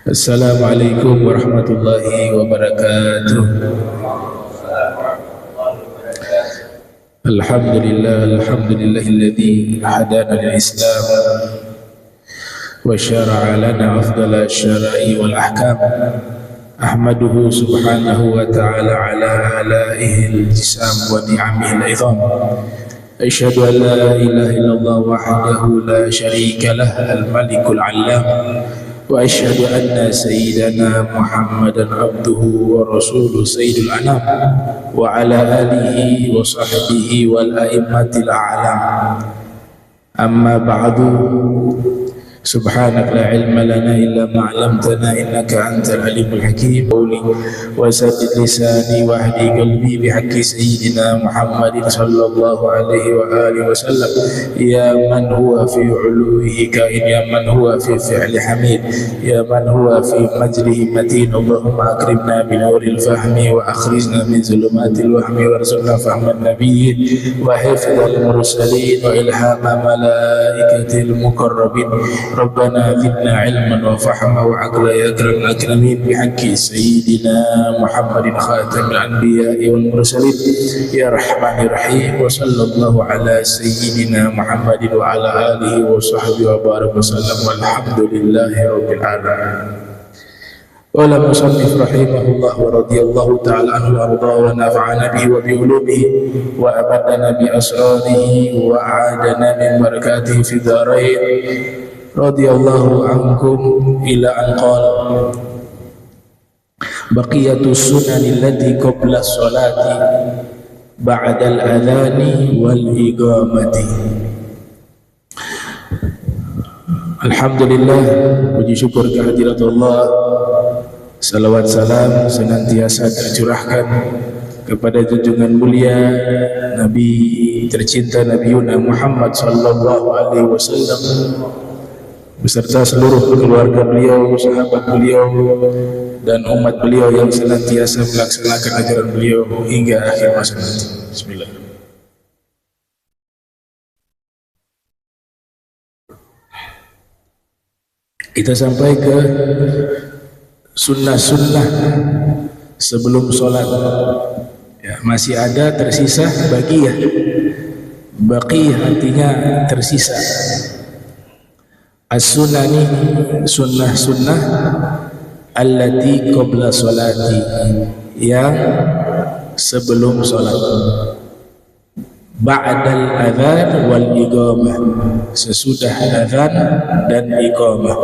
Assalamualaikum warahmatullahi wabarakatuh. Alhamdulillahilladzi hadana lil Islam wa syara'a lana afdala syara'i wal ahkam. Ahmaduhu subhanahu wa ta'ala ala alaihi al-jisam wa ni'amihi al-'idham. Asyhadu an la ilaha illallah wahdahu la syarika lah al-malikul 'allam. Wa asyhadu anna sayyidana Muhammadan abduhu wa rasuluhu sayyidul anam wa ala alihi wa sahbihi wal a'immatil a'lam. Amma ba'du. Subhanaka la ilma lana illa ma 'allamtana innaka antal alimul hakim. Wa saddid lisani wa hdi qalbi bihaqqi sayyidina Muhammadin sallallahu alaihi wa alihi wasallam. Ya man huwa fi 'uluwihi kain, ya man huwa fi fi'li hamid, ya man huwa fi majlihi matin. Allahumma akrimna bi nuril fahmi wa akhrijna min zulumatil wahmi warzuqna fahman nabiyyin wa hifdzal mursalin wa ilhama malaikatil muqarrabin. Rabbana zidna ilman wa fahma wa aqla ya akramul akramin bihaqqi sayyidina Muhammadin khatamil anbiya'i wal mursalin ya rahmanir rahim. Wa sallallahu ala sayyidina Muhammadin wa ala alihi wa sahbihi wa baraka wasallam walhamdulillahi rabbil alamin. Qala musannif rahimahullah wa radiyallahu ta'ala anhu wa arda wa nafa'ana bihi wa bi ulumihi wa abadana bi asrarihi wa a'adana min barakatihi fi dharain. Radiyallahu ankum ila an qala baqiyatus sunanil lati qabla sholati ba'dal adhani wal iqamati. Alhamdulillah, puji syukur kehadirat Allah. Salawat salam senantiasa tercurahkan kepada junjungan mulia Nabi tercinta Nabi Muhammad sallallahu alaihi wasallam beserta seluruh keluarga beliau, sahabat beliau, dan umat beliau yang senantiasa melaksanakan ajaran beliau hingga akhir masa nanti. Bismillahirrahmanirrahim. Kita sampai ke sunnah-sunnah sebelum sholat. Ya, masih ada tersisa baqiyah. Baqiyah artinya tersisa. As-sunani, sunnah-sunnah allati qabla sholati, yang sebelum sholat. Ba'dal adhan wal iqamah, sesudah adhan dan iqamah.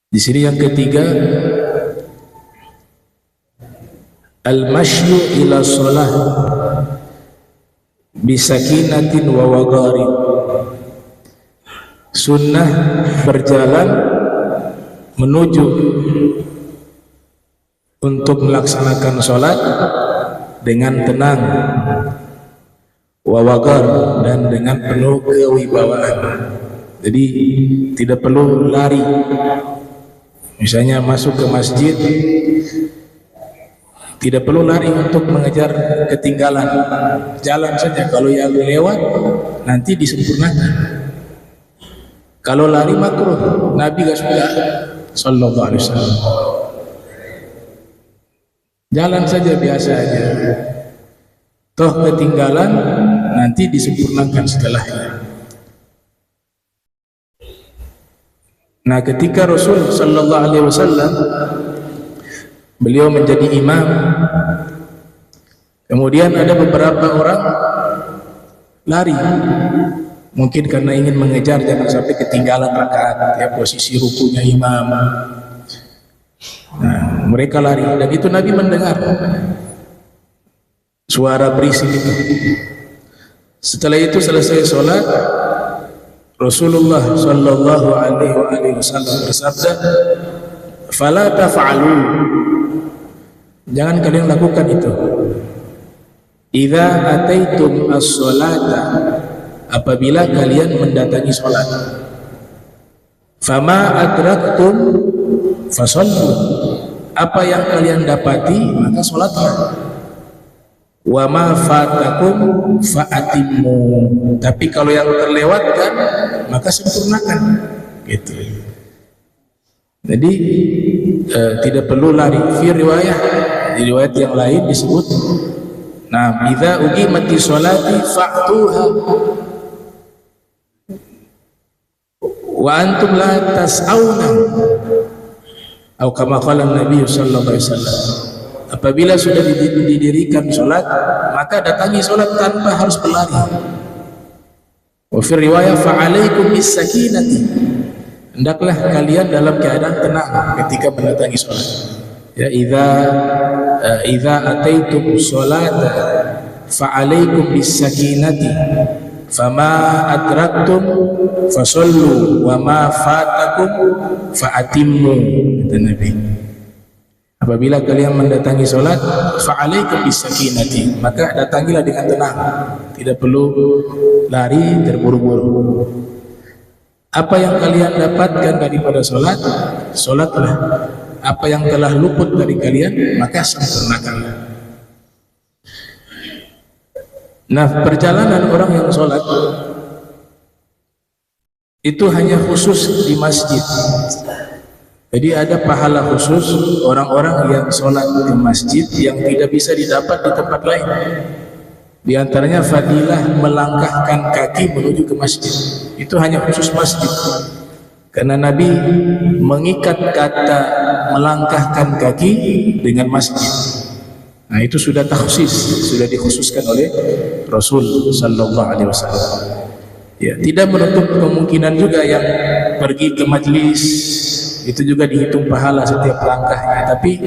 Di sini yang ketiga, al-mashyu ila sholah bisakinatin wa waqarin. Sunnah berjalan menuju untuk melaksanakan sholat dengan tenang, wawaqar, dan dengan penuh kewibawaan. Jadi tidak perlu lari. Misalnya masuk ke masjid, tidak perlu lari untuk mengejar ketinggalan. Jalan saja, kalau yang lewat nanti disempurnakan. Kalau lari makruh, Nabi gak suka sallallahu alaihi wasallam. Jalan saja biasa aja. Toh ketinggalan nanti disempurnakan setelahnya. Nah, ketika Rasul sallallahu alaihi wasallam beliau menjadi imam, kemudian ada beberapa orang lari. Mungkin karena ingin mengejar jangan sampai ketinggalan rakaat, ya, posisi rukunya imam. Nah, mereka lari, dan itu Nabi mendengar suara berisik itu. Setelah itu selesai sholat, Rasulullah sallallahu alaihi wasallam bersabda, "Fala taf'alu." Jangan kalian lakukan itu. "Idza ataitum as-sholata," apabila kalian mendatangi sholat. "Fama adraktum fasallu," apa yang kalian dapati maka sholatlah. "Wa ma fatakum fa'atimmu," tapi kalau yang terlewatkan maka sempurnakan. Gitu. Jadi tidak perlu lari. Fi riwayah, di riwayat yang lain disebut, nah, idza uqimati sholati fa'tuha wa antum la tas'auna, atau kama qala Nabi sallallahu alaihi wasallam, apabila sudah didirikan sholat maka datangi sholat tanpa harus berlari. Wa fi riwayah fa'alaikum bis sakinati, hendaklah kalian dalam keadaan tenang ketika mendatangi sholat. Ya, idza ataitum sholata fa'alaikum bis sakinati fama adraktum fasallu wa ma fatakum fa'atimmu, kata Nabi. Apabila kalian mendatangi sholat fa'alaikum bis sakinati, maka datangilah dengan tenang, tidak perlu lari terburu-buru. Apa yang kalian dapatkan daripada sholat, sholatlah. Apa yang telah luput dari kalian, maka sempurnakanlah. Nah, perjalanan orang yang sholat itu hanya khusus di masjid. Jadi ada pahala khusus orang-orang yang sholat di masjid yang tidak bisa didapat di tempat lain. Di antaranya fadilah melangkahkan kaki menuju ke masjid. Itu hanya khusus masjid. Karena Nabi mengikat kata melangkahkan kaki dengan masjid. Nah, itu sudah takhsis, sudah dikhususkan oleh Rasul sallallahu alaihi wasallam. Ya, tidak menutup kemungkinan juga yang pergi ke majlis itu juga dihitung pahala setiap langkahnya, tapi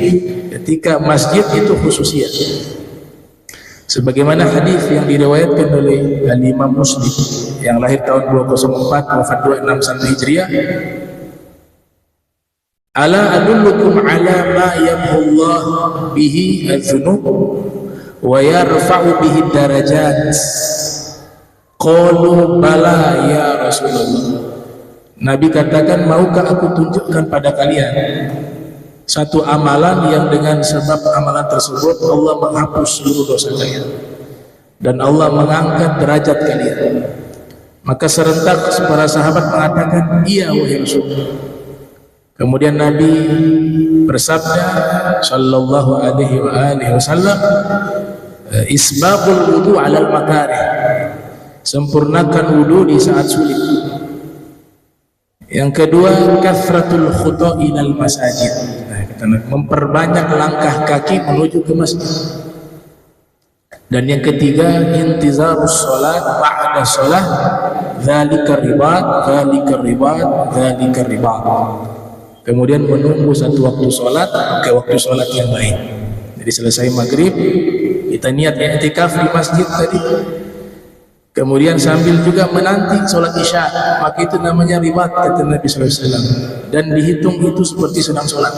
ketika masjid itu khususnya. Sebagaimana hadis yang diriwayatkan oleh Al-Imam Muslim yang lahir tahun 204 wafat 261 Hijriah, ala adullukum ala ma yamhullah bihi az-zunub wa yarfa'u bihi darajat. Qalu bala ya Rasulullah. Nabi katakan, maukah aku tunjukkan pada kalian satu amalan yang dengan sebab amalan tersebut Allah menghapus seluruh dosa kalian dan Allah mengangkat derajat kalian. Maka serentak para sahabat mengatakan, iya wahai Rasul. Kemudian Nabi bersabda sallallahu alaihi wasallam, isbabul wudu 'alal makarih, sempurnakan wudu di saat sulit. Yang kedua, kathratul khuta ilal masajid, memperbanyak langkah kaki menuju ke masjid. Dan yang ketiga, intizarus sholat ba'da sholat, dzalika ribat, dzalika ribat, dzalika ribat. Kemudian menunggu satu waktu sholat ke waktu sholat yang lain. Jadi selesai maghrib kita niat i'tikaf di masjid tadi, kemudian sambil juga menanti sholat isya, maka itu namanya ribat, kata Nabi SAW, dan dihitung itu seperti sedang sholat.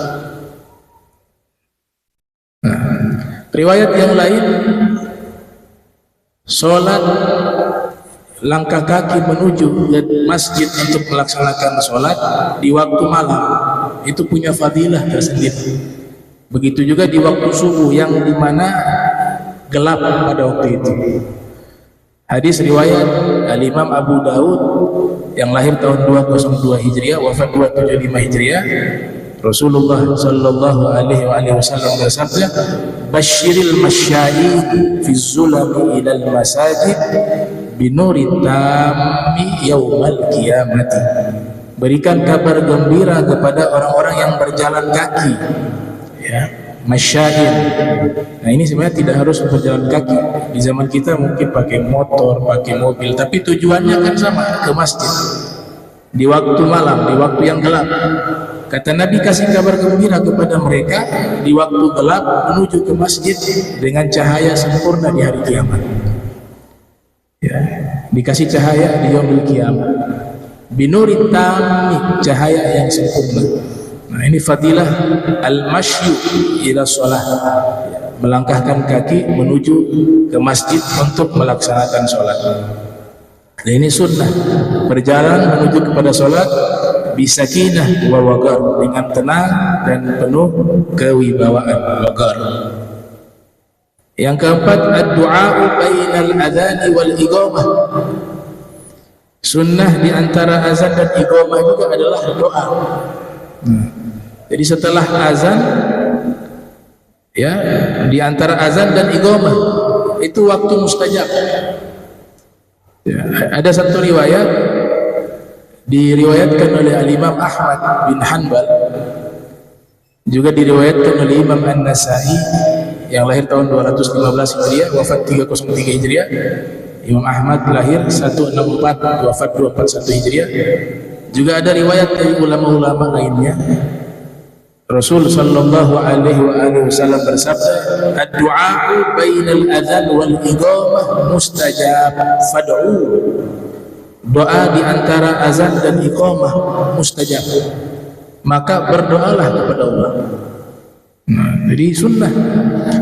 Nah, riwayat yang lain, sholat langkah kaki menuju ke masjid untuk melaksanakan sholat di waktu malam itu punya fadilah tersendiri. Begitu juga di waktu subuh yang dimana gelap pada waktu itu. Hadis riwayat Al-Imam Abu Daud yang lahir tahun 202 Hijriah wafat 275 Hijriah, Rasulullah sallallahu alaihi wasallam bersabda, basyiril masyai fi zulami ilal masajid binuri tammi yaumal qiyamati. Berikan kabar gembira kepada orang-orang yang berjalan kaki, ya, masyair. Nah, ini sebenarnya tidak harus berjalan kaki. Di zaman kita mungkin pakai motor, pakai mobil, tapi tujuannya kan sama, ke masjid di waktu malam, di waktu yang gelap. Kata Nabi, kasih kabar gembira kepada mereka di waktu gelap menuju ke masjid dengan cahaya sempurna di hari kiamat. Ya, dikasih cahaya di yaumul kiamat. Binuri tammi, cahaya yang sempurna. Nah, ini fadilah al-masyu ila sholah, melangkahkan kaki menuju ke masjid untuk melaksanakan sholat. Nah, ini sunnah, berjalan menuju kepada sholat bisakinah wa wagar, dengan tenang dan penuh kewibawaan, wagar. Yang keempat, ad-du'a'u bainal adhani wal iqamah. Sunnah di antara azan dan iqamah juga adalah doa. Jadi setelah azan, ya, di antara azan dan iqamah itu waktu mustajab. Ya, ada satu riwayat diriwayatkan oleh Al-Imam Ahmad bin Hanbal, juga diriwayatkan oleh Imam An-Nasai yang lahir tahun 215 Hijriah, wafat 303 Hijriah. Imam Ahmad lahir 164, wafat 241 Hijriah. Juga ada riwayat dari ulama-ulama lainnya, Rasul sallallahu alaihi wasallam bersabda, "Ad-du'a bainal adzan wal iqamah mustajab, fad'u." Doa di antara azan dan iqamah mustajab, maka berdoalah kepada Allah. Nah, jadi sunnah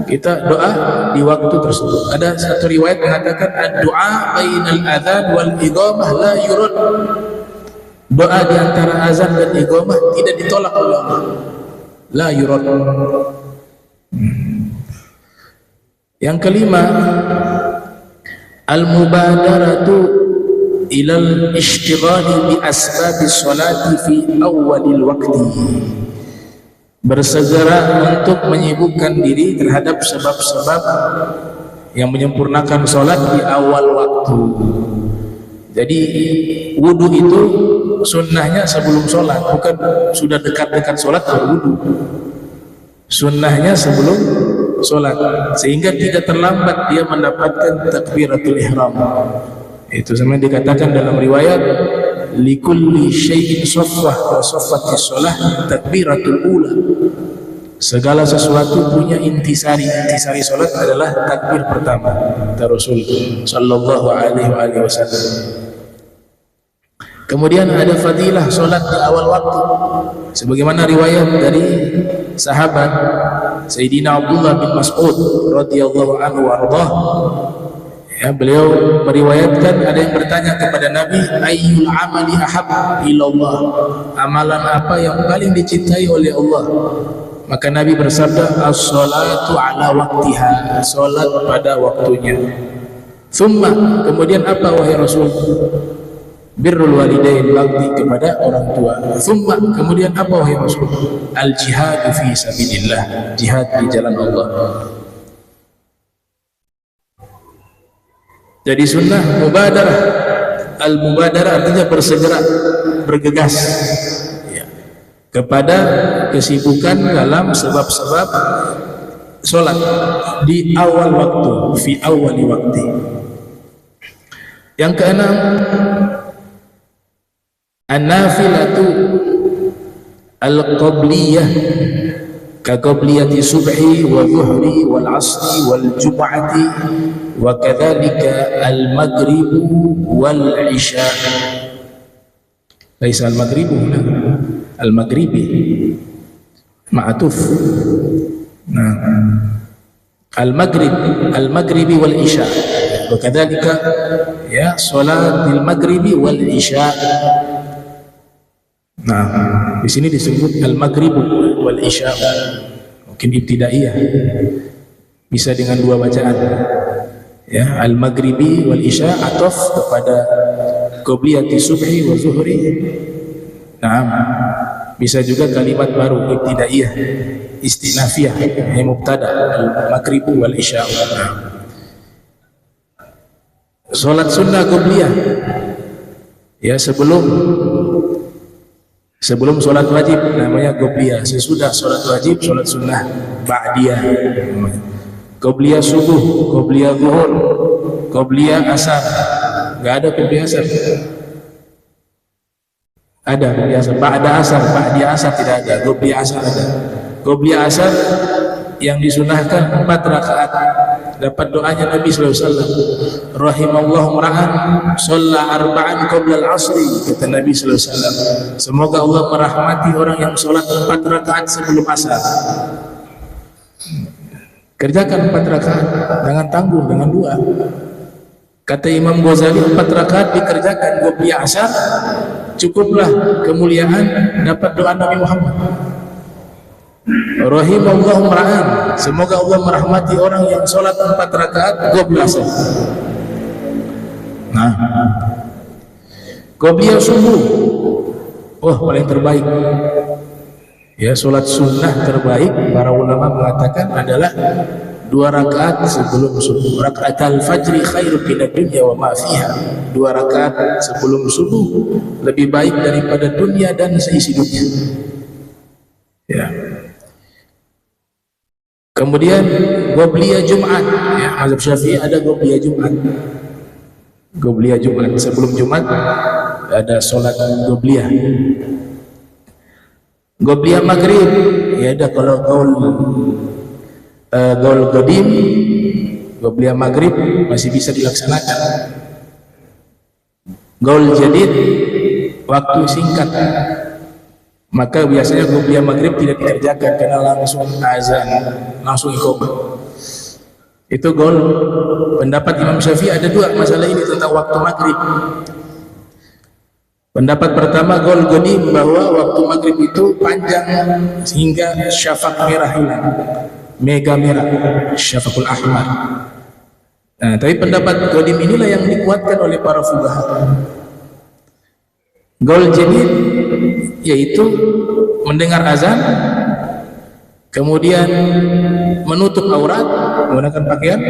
kita doa di waktu tersebut. Ada satu riwayat mengatakan, "Ad-du'a bainal adzan wal iqamah la yurad." Doa di antara azan dan iqamah tidak ditolak oleh Allah. La yurad. Yang kelima, al-mubadaratu ilal ishtighali bi asbabis salati fi awwalil waqti. Bersegera untuk menyibukkan diri terhadap sebab-sebab yang menyempurnakan salat di awal waktu. Jadi wudu itu sunnahnya sebelum sholat, bukan sudah dekat-dekat sholat baru wudu. Sunnahnya sebelum sholat, sehingga tidak terlambat dia mendapatkan takbiratul ihram. Itu sama dikatakan dalam riwayat, likulli syai'in saffah wa saffatis sholah takbiratul ula. Segala sesuatu punya intisari. Intisari sholat adalah takbir pertama. Kata Rasul sallallahu alaihi wasallam. Kemudian ada fadilah sholat di awal waktu, sebagaimana riwayat dari sahabat Sayyidina Abdullah bin Mas'ud radhiyallahu anhu warḍah. Ya, beliau meriwayatkan ada yang bertanya kepada Nabi, ayyul amali ahab ilallah, amalan apa yang paling dicintai oleh Allah? Maka Nabi bersabda, as-salatu ala waktiha, salat pada waktunya. Thumma, kemudian apa wahai Rasul? Birrul walidain, bakti kepada orang tua. Thumma, kemudian apa wahai Rasul? Al-jihad fi sabilillah, jihad di jalan Allah. Jadi sunnah mubadarah. Al-mubadarah artinya bersegera, bergegas ya, kepada kesibukan dalam sebab-sebab sholat di awal waktu, fi awali waktu. Yang keenam, an-nafilatu al-qabliyah ka qabliyati subhi wa dhuhri wal asri wal jum'ati wa kadzalika al-maghribu wal isya. Laisa al-maghribu, al-maghribi ma'atuf. Nah, al-maghribi wal isya. Wa kadzalika ya salatil maghribi wal isya. Nah, di sini disebut al-maghrib wal isya. Mungkin ibtidaiyah. Bisa dengan dua bacaan. Ya, al-maghribi wal isya ataf kepada qabliyati subhi wa zuhri. Nah, bisa juga kalimat baru ibtidaiyah, istinafiyah, yang mubtada al-maghrib wal isya. Salat sunnah qabliyah. Ya, sebelum sholat wajib namanya qobliyah, sesudah sholat wajib sholat sunnah ba'diyah. Qobliyah subuh, qobliyah zuhur, qobliyah asar. Enggak ada qobliyah asar. Ada qobliyah asar, ba'da asar, ba'diyah asar tidak ada. Qobliyah asar ada. Qobliyah asar yang disunahkan 4 rakaat. Dapat doanya Nabi sallallahu alaihi wasallam, rahimallahu ra'an shalla arba'an qabla al-'asri, kata Nabi sallallahu alaihi wasallam, semoga Allah merahmati orang yang sholat 4 rakaat sebelum asar. Kerjakan 4 rakaat, jangan tanggung dengan 2. Kata Imam Ghazali, 4 rakaat dikerjakan qobliyah asar cukuplah kemuliaan dapat doa Nabi Muhammad. Rahimallahu ra'an, semoga Allah merahmati orang yang sholat 4 rakaat qobliyah asar. Nah, qobliyah subuh, paling terbaik Ya, sholat sunnah terbaik para ulama mengatakan adalah 2 rakaat sebelum subuh. Rakaatul fajri khairu minad dunya wa ma fiha. 2 rakaat sebelum subuh lebih baik daripada dunia dan seisi dunia. Ya. Kemudian qobliyah Jumat, ya, mazhab Syafi'i ada qobliyah Jumat. Qobliyah Jumat, sebelum Jumat ada sholat qobliyah. Qobliyah maghrib, ya ada kalau gaul qadim, qobliyah maghrib masih bisa dilaksanakan. Gaul jadid waktu singkat, maka biasanya qobliyah maghrib tidak dikerjakan karena langsung azan, langsung iqamah. Itu gaul pendapat Imam Syafi'i. Ada 2 masalah ini tentang waktu maghrib. Pendapat pertama gaul qadim, bahwa waktu maghrib itu panjang sehingga syafaq merah hilang, mega merah, syafaqul ahmar. Nah, tapi pendapat qadim inilah yang dikuatkan oleh para fuqaha. Gaul jadid yaitu mendengar azan, kemudian menutup aurat menggunakan pakaian,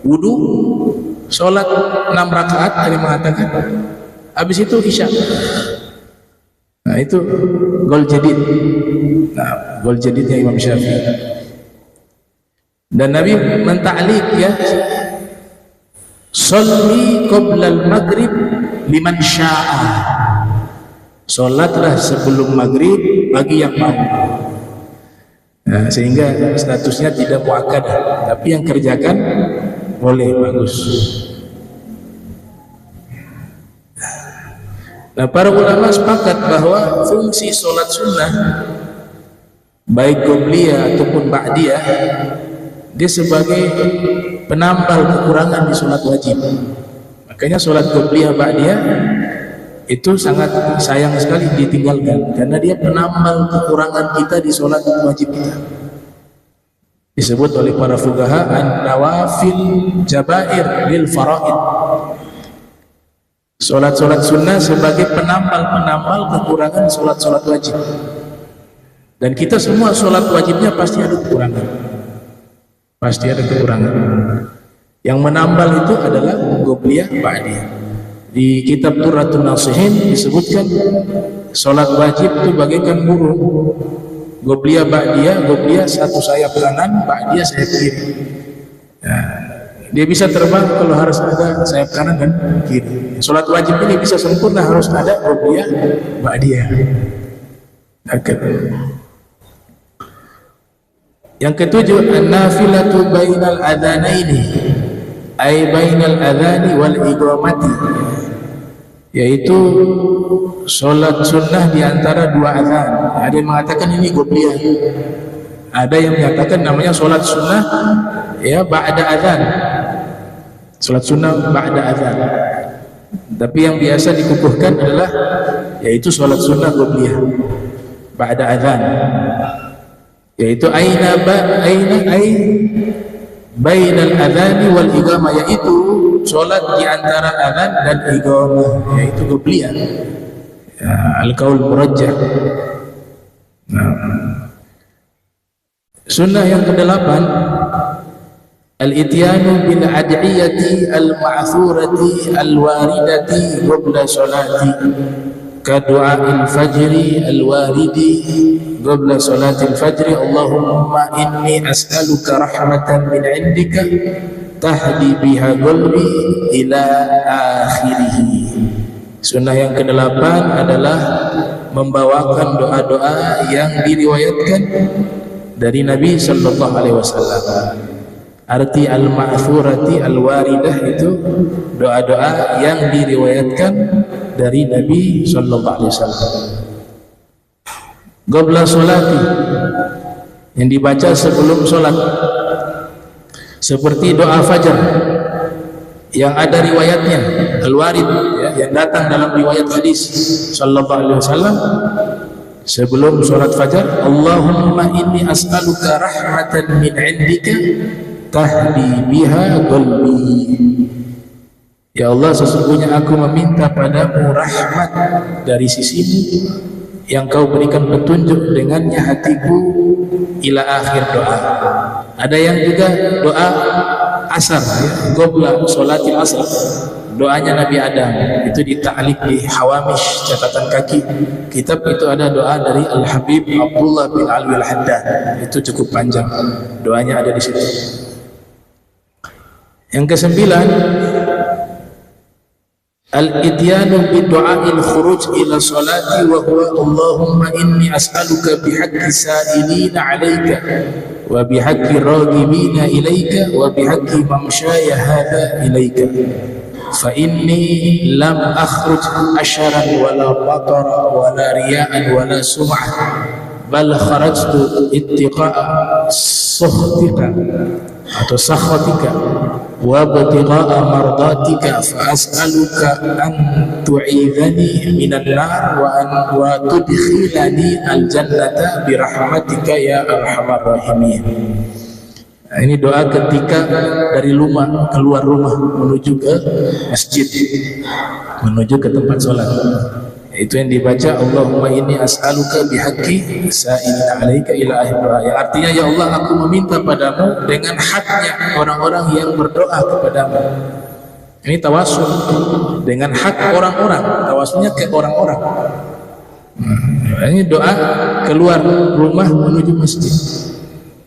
wudu, sholat 6 rakaat ada yang mengatakan, habis itu isya. Nah, itu gaul jadid. Nah, gaul jadidnya Imam Syafi'i. Dan Nabi menta'liq, ya, sholli qabla al-maghrib liman sya'a. Sholatlah sebelum maghrib bagi yang mau. Nah, sehingga statusnya tidak muakkadah, tapi yang kerjakan boleh, bagus. Nah, para ulama sepakat bahwa fungsi sholat sunnah baik qobliyah ataupun ba'diyah, dia sebagai penambal kekurangan di sholat wajib. Makanya sholat qobliyah ba'diyah itu sangat sayang sekali ditinggalkan, karena dia penambal kekurangan kita di sholat wajib kita. Disebut oleh para fuqaha an-nawafil jabair lil faraid. Sholat-sholat sunnah sebagai penambal kekurangan sholat-sholat wajib. Dan kita semua sholat wajibnya pasti ada kekurangan. Pasti ada kekurangan. Yang menambal itu adalah qobliyah ba'diyah. Di kitab Turratun Nasihin disebutkan sholat wajib itu bagaikan burung. Qobliyah ba'diyah, qobliyah satu sayap kanan, ba'diyah sayap kiri. Nah, dia bisa terbang kalau harus ada sayap kanan dan kiri. Sholat wajib ini bisa sempurna harus ada qobliyah ba'diyah. Yang ketujuh, an-nafilatu bainal adzanaini, ay bainal adzani wal iqamati, yaitu sholat sunnah di antara 2 azan. Ada yang mengatakan ini qobliyah, ada yang menyatakan namanya sholat sunnah, ya, ba'da azan. Sholat sunnah ba'da azan. Tapi yang biasa dikukuhkan adalah yaitu sholat sunnah qobliyah ba'da azan, yaitu aina bainal adzani wal iqamah, yaitu sholat di antara adzan dan iqamah, yaitu qobliyah, ya, al-qaul murajjah. Sunnah yang ke-8, al-ityanu bil ad'iyati al-ma'thurati al-waridati qabla sholati, ka du'a'il fajri al-waridi qabla salatil fajri, Allahumma inni as'aluka rahmatan min 'indika tahdi biha qalbi ila akhirih. Sunnah yang ke-8 adalah membawakan doa-doa yang diriwayatkan dari Nabi sallallahu alaihi wasallam. Arti al-ma'thurati al-waridah itu doa-doa yang diriwayatkan dari Nabi sallallahu alaihi wasallam. Qabla sholati, yang dibaca sebelum sholat, seperti doa fajar yang ada riwayatnya, al-warid, ya, yang datang dalam riwayat hadis sallallahu alaihi wasallam sebelum sholat fajar, Allahumma inni as'aluka rahmatan min 'indika tahdi biha qalbi. Ya Allah, sesungguhnya aku meminta padamu rahmat dari sisimu yang kau berikan petunjuk dengannya hatiku ila akhir doa. Ada yang juga doa asar, ya, qobla sholatil asar, doanya Nabi Adam, itu dita'liq di Hawamish catatan kaki kitab itu. Ada doa dari Al-Habib Abdullah bin Alwi Al-Haddad, itu cukup panjang, doanya ada di situ. Yang kesembilan, al-ityanu bi du'ail khuruj ila salati wa huwa Allahumma inni as'aluka bihaqqi sa'ilina 'alaika wa bihaqqi raghibina ilaika wa bihaqqi mamshaya hadha ilaika fa inni lam akhruj asharan wala batara wala riya'an wala sum'ah bal kharajtu ittiqa'a suhtika atau sakhatika wa ibtigha'a mardatika fa as'aluka an tu'idhani minan nar wa tudkhilani al-jannata bi rahmatika ya arhamar rahimin. Nah, ini doa ketika dari rumah, keluar rumah menuju ke masjid, menuju ke tempat sholat. Itu yang dibaca, Allahumma inni as'aluka bihaqqi sa'ilina 'alaika ila akhir doa. Yang artinya, ya Allah, aku meminta padamu dengan haknya orang-orang yang berdoa kepadamu. Ini tawasul dengan hak orang-orang, tawasulnya ke orang-orang. Ini doa keluar rumah menuju masjid.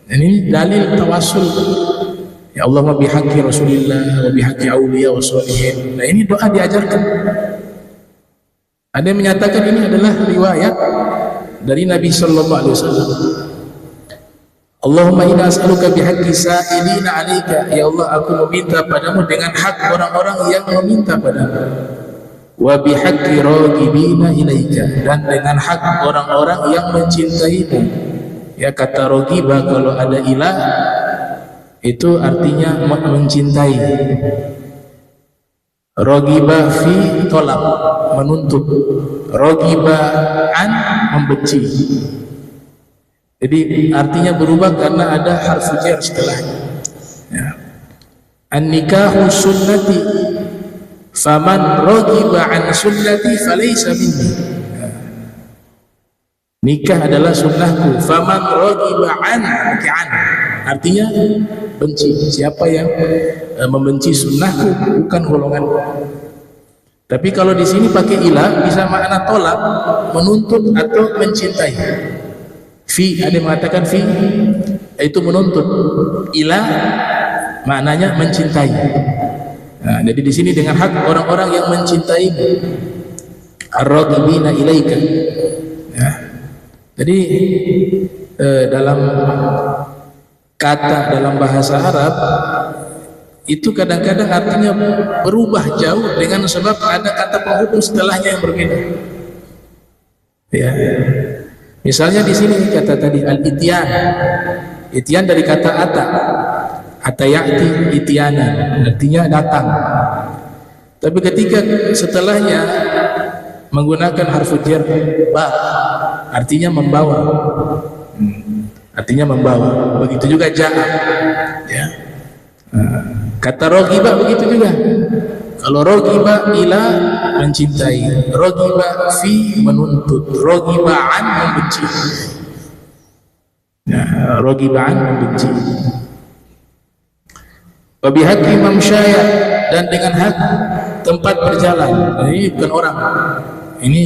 Ini dalil tawasul. Ya Allah, wa bihaqqi Rasulillah wa bihaqqi auliya wa sholihin. Nah, ini doa diajarkan. Ada yang menyatakan ini adalah riwayat dari Nabi sallallahu alaihi wasallam. Allahumma inna as'aluka bihaqqi sa'ilina 'alaika, ya Allah, aku meminta padamu dengan hak orang-orang yang meminta padamu. Wa bihaqqi raghibina ilaika, dan dengan hak orang-orang yang mencintaimu. Ya, kata raghiba kalau ada ilah itu artinya mencintai. Raghiba fi tolak, menuntut. Raghiba an, membenci. Jadi artinya berubah karena ada harfu jar setelahnya. Ya. An-nikahu sunnati faman raghiba an sunnati falaysa minni. Ya. Nikah adalah sunnahku, faman raghiba an, artinya benci. Siapa yang membenci sunnahku bukan golonganku. Tapi kalau di sini pakai ilah bisa makna tolak, menuntut atau mencintai. Fi, ada yang mengatakan fi itu menuntut, ilah maknanya mencintai. Nah, jadi di sini dengan hak orang-orang yang mencintaimu, ar-raghibina ilaika. Ya. Jadi dalam kata dalam bahasa Arab itu kadang-kadang artinya berubah jauh dengan sebab ada kata penghubung setelahnya yang berbeda. Ya. Misalnya di sini kata tadi al-ityan. Ityan dari kata ata. Atayati ityana, artinya datang. Tapi ketika setelahnya menggunakan harfu jar ba, artinya membawa. Artinya membawa. Begitu juga ja'a. Ya. Kata raghiba begitu juga. Kalau raghiba ila mencintai, raghiba fi menuntut, raghiba an membenci. Nah, raghiba an membenci. Wa bihaqqi mamsyaya, dan dengan hak tempat berjalan. Ini bukan orang. Ini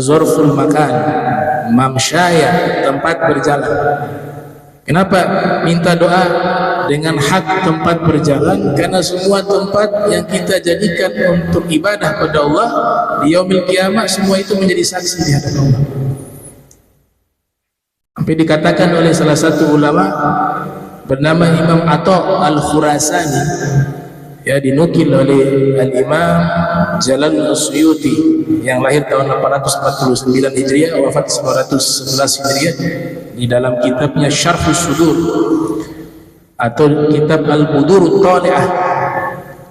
zorful makan. Mamsyaya, tempat berjalan. Kenapa minta doa dengan hak tempat berjalan? Karena semua tempat yang kita jadikan untuk ibadah pada Allah di yaumil kiamat, semua itu menjadi saksi di hadapan Allah. Sampai dikatakan oleh salah satu ulama bernama Imam Atha Al-Khurasani, ya, dinukil oleh Al-Imam Jalal As-Suyuti yang lahir tahun 849 Hijriah, wafat 911 Hijriah, di dalam kitabnya Syarhus Sudur atau kitab Al-Budurut Thali'ah.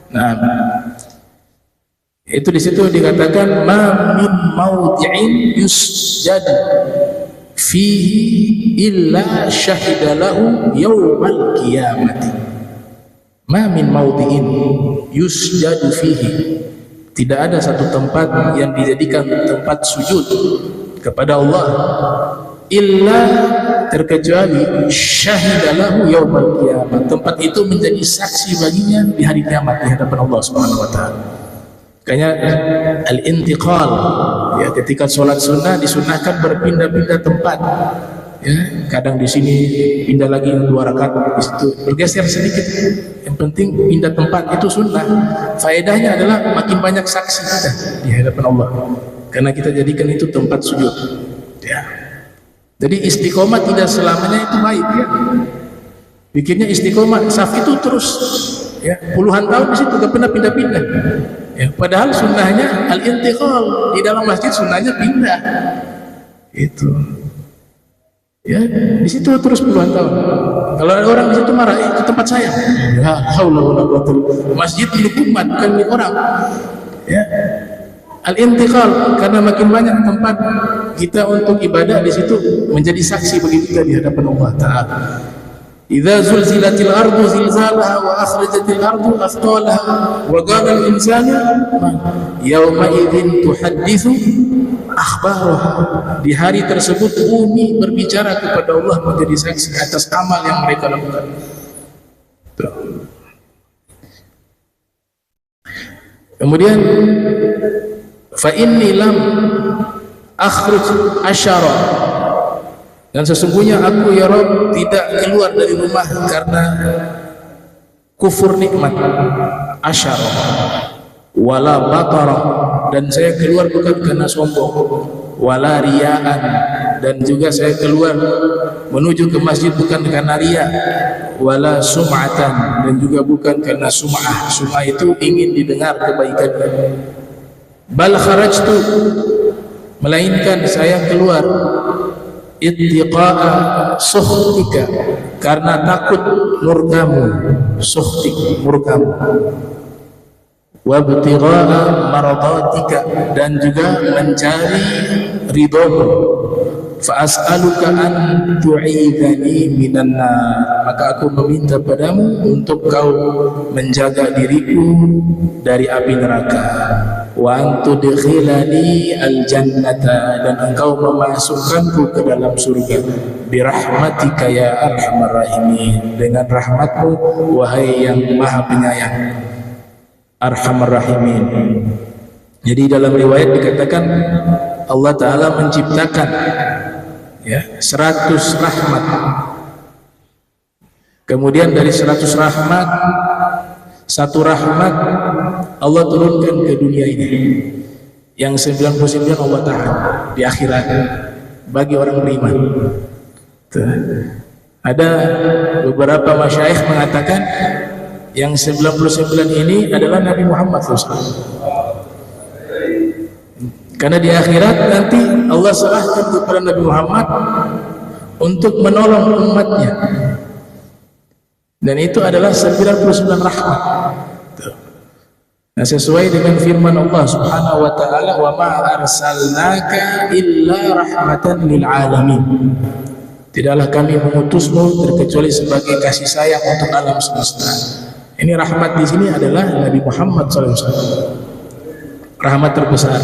Nah, itu di situ dikatakan ma min mawdi'in yusjad fihi illa syahida lahu yaumal qiyamati. Ma min mawdi'in yusjadu fihi, tidak ada satu tempat yang dijadikan tempat sujud kepada Allah, illa terkecuali syahidalahu yaumal qiyamah, tempat itu menjadi saksi baginya di hari kiamat di hadapan Allah Subhanahu wa taala. Makanya al-intiqal, ya, ketika sholat sunnah disunahkan berpindah-pindah tempat, ya, kadang di sini pindah lagi 2 rakaat, di situ bergeser sedikit, yang penting pindah tempat itu sunnah. Faedahnya adalah makin banyak saksi kita di hadapan Allah, karena kita jadikan itu tempat sujud, ya. Jadi istiqomah tidak selamanya itu baik, ya. Bikinnya istiqomah saf itu terus, ya, puluhan tahun di situ gak pernah pindah-pindah, ya. Padahal sunnahnya al-intiqal, di dalam masjid sunnahnya pindah, itu, ya, di situ terus puluhan tahun. Kalau ada orang di situ marah, itu tempat saya, ya, haula wala quwwata illa billah. Masjid milik umat, bukan milik orang, ya. Al-intiqal, karena makin banyak tempat kita untuk ibadah, di situ menjadi saksi bagi kita di hadapan Allah Ta'ala. Idza zulzilatil ardu zilzalaha wa akhrajatil ardu athqalaha wa qala al-insanu yawma idzin tuhadditsu akhbaraha. Di hari tersebut bumi berbicara kepada Allah, menjadi saksi atas amal yang mereka lakukan. Kemudian fa inni lam akhruj asyara, dan sesungguhnya aku ya Rabb tidak keluar dari rumah karena kufur nikmat, asyara, wala batara, dan saya keluar bukan karena sombong, wala riyaan, dan juga saya keluar menuju ke masjid bukan karena riya, wala sum'atan, dan juga bukan karena sum'ah. Sum'ah itu ingin didengar kebaikannya. Bal kharajtu, melainkan saya keluar ittiqa'a sukhtika, karena takut murkamu, sukhtik, murkamu, wa ibtigha'a maradatika, dan juga mencari ridhamu, fa as'aluka an tu'idhani minan nar, maka aku meminta padamu untuk kau menjaga diriku dari api neraka, wa antudkhilani al-jannata, dan engkau memasukkanku ke dalam surga, birahmatika ya arhamar rahimin, dengan rahmatmu wahai yang maha penyayang, arhamar rahimin. Jadi dalam riwayat dikatakan Allah Ta'ala menciptakan, ya, 100 rahmat, kemudian dari 100 rahmat, 1 rahmat Allah turunkan ke dunia ini, yang 99 Allah tahan di akhirat bagi orang beriman. Ada beberapa masyayikh mengatakan yang 99 ini adalah Nabi Muhammad SAW, karena di akhirat nanti Allah serahkan kepada Nabi Muhammad untuk menolong umatnya, dan itu adalah 99 rahmat. Nah, sesuai dengan firman Allah Subhanahu wa taala, wa ma arsalnaka illa rahmatan lil alamin, tidaklah kami mengutusmu terkecuali sebagai kasih sayang untuk alam semesta. Ini rahmat di sini adalah Nabi Muhammad SAW, rahmat terbesar.